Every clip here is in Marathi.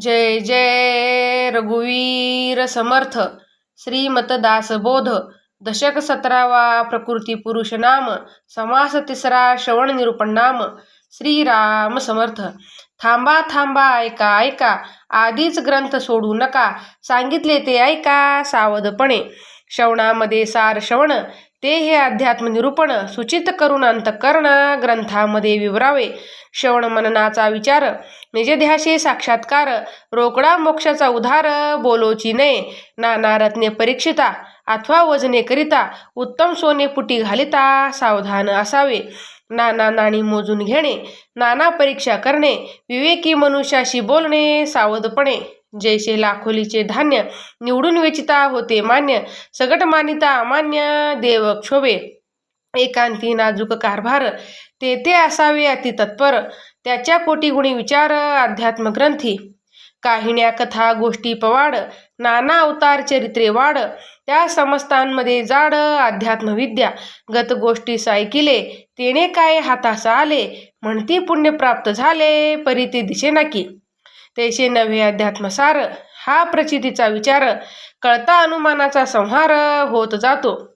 जय जय रघुवीर समर्थ. श्रीमत दासबोध. दशक 17वा. प्रकृती पुरुष नाम. समास 3रा. श्रवण निरूपण नाम. श्रीराम समर्थ. थांबा थांबा ऐका ऐका, आधीच ग्रंथ सोडू नका, सांगितले ते ऐका सावधपणे. श्रवणामध्ये सार श्रवण, ते हे अध्यात्म निरूपण, सूचित करून अंतःकरण ग्रंथामध्ये विवरावे. श्रवण मननाचा विचार, निजध्याशी साक्षात्कार, रोकडा मोक्षाचा उद्धार, बोलोची नये नाना रत्ने परीक्षिता, अथवा वजने करिता, उत्तम सोने पुटी घालिता सावधान असावे. नाना नाणी मोजून घेणे, नाना परीक्षा करणे, विवेकी मनुष्याशी बोलणे सावधपणे. जैसे लाखोलीचे धान्य, निवडून वेचिता होते मान्य, सगट मानिता अमान्य देव क्षोभे. एकांती नाजूक कारभार, ते असावे अति तत्पर, त्याच्या कोटी गुणी विचार अध्यात्म ग्रंथी. काहिण्या कथा गोष्टी पवाड, नाना अवतार चरित्रे वाढ, त्या समस्तांमध्ये जाड अध्यात्म विद्या. गत गोष्टी ऐकिले, तेने काय हातास आले, म्हणती पुण्य प्राप्त झाले, परी ते दिसेना की. तैसे नव्हे अध्यात्मसार, हा प्रचितीचा विचार, कळता अनुमानाचा संहार होत जातो.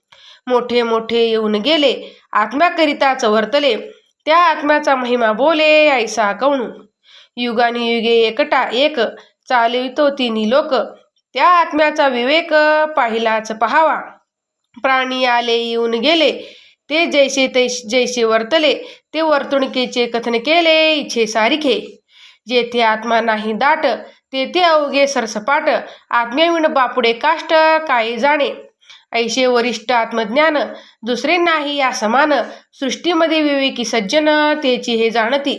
मोठे मोठे येऊन गेले, आत्म्याकरिताच वर्तले, त्या आत्म्याचा महिमा बोले ऐसा कवणू. युगानुयुगे एकटा एक, चालवितो तिन्ही लोक, त्या आत्म्याचा विवेक पाहिलाच पहावा. प्राणी आले येऊन गेले, ते जैसे वर्तले, ते वर्तणुकीचे कथन केले इच्छे सारिखे. जेथे आत्मा नाही दाट, तेथे अवघे सरसपाट, आत्म्याविण बापुडे काष्ट काही जाणे. ऐशे वरिष्ठ आत्मज्ञान, दुसरे नाही या समान, सृष्टीमध्ये विवेकी सज्जन, तेची हे जाणती.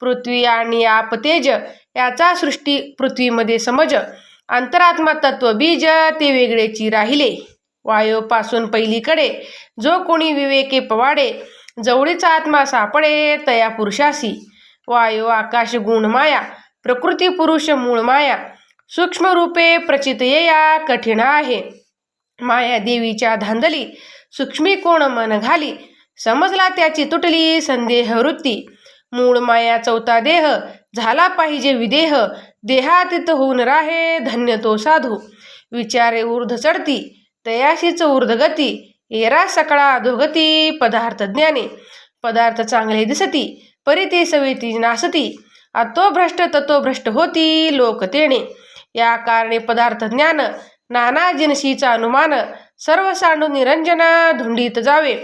पृथ्वी आणि आप तेज, याचा सृष्टी पृथ्वीमध्ये समज, अंतरात्मा तत्व बीज, ते वेगळेची राहिले. वायोपासून पहिलीकडे, जो कोणी विवेके पवाडे, जवळीचा आत्मा सापडे तया पुरुषासी. वायू आकाश गुण माया, प्रकृती पुरुष मूळ माया, सूक्ष्म रूपे प्रचित येया कठीण आहे. माया देवीच्या धांदली, सूक्ष्मी कोण मन घाली, समजला त्याची तुटली संदेह वृत्ती. मूळ माया चौथा देह, झाला पाहिजे विदेह, देहातीत होऊन राहे धन्य तो साधू. विचारे ऊर्ध्व चढती, तयाशीच ऊर्ध्वगती, येरा सकळा अधोगती. पदार्थ ज्ञाने, पदार्थ चांगले दिसती, परी ते सवेती नासती, अतो भ्रष्ट ततो भ्रष्ट होती लोक तेणे. या कारणे पदार्थ ज्ञान, नाना जिनसीचा अनुमान, सर्व सांडून निरंजन धुंडीत जावे.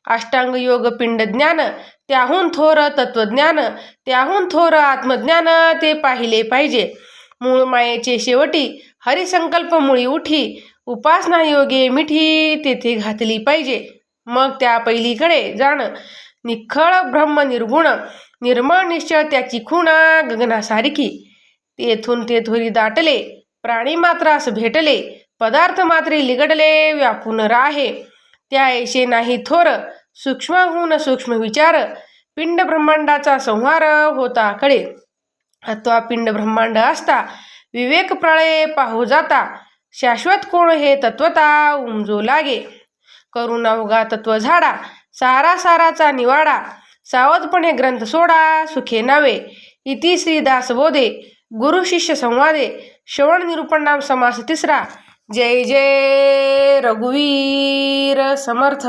अष्टांग योग पिंड ज्ञान, त्याहून थोर तत्वज्ञान, त्याहून थोर आत्मज्ञान, ते पाहिले पाहिजे. मूळ मायेचे शेवटी, हरिसंकल्प मुळी उठी, उपासना योगे मिठी, तेथे घातली पाहिजे. मग त्या पहिलीकडे जाण, निखळ ब्रह्म निर्गुण, निर्मळ निश्चळ त्याची खूण गगनासारखी. तेथून ते थोरी दाटले, प्राणी मात्रास भेटले, पदार्थ मात्रे लिगडले व्यापून राहे. त्या ऐशे नाही थोर, सूक्ष्महून सूक्ष्म विचार, पिंड ब्रह्मांडाचा संहार होता कळे. अथवा पिंड ब्रह्मांड असता, विवेक प्रळय पाहू जाता, शाश्वत कोण हे तत्वता उमजो लागे. करून अवघा तत्व झाडा, सारा साराचा निवाडा, सावधपणे ग्रंथ सोडा सुखे नावे. इति श्री दासबोधे गुरु शिष्य संवादे, श्रवण निरूपण नाम समास 3रा. जय जय रघुवीर समर्थ.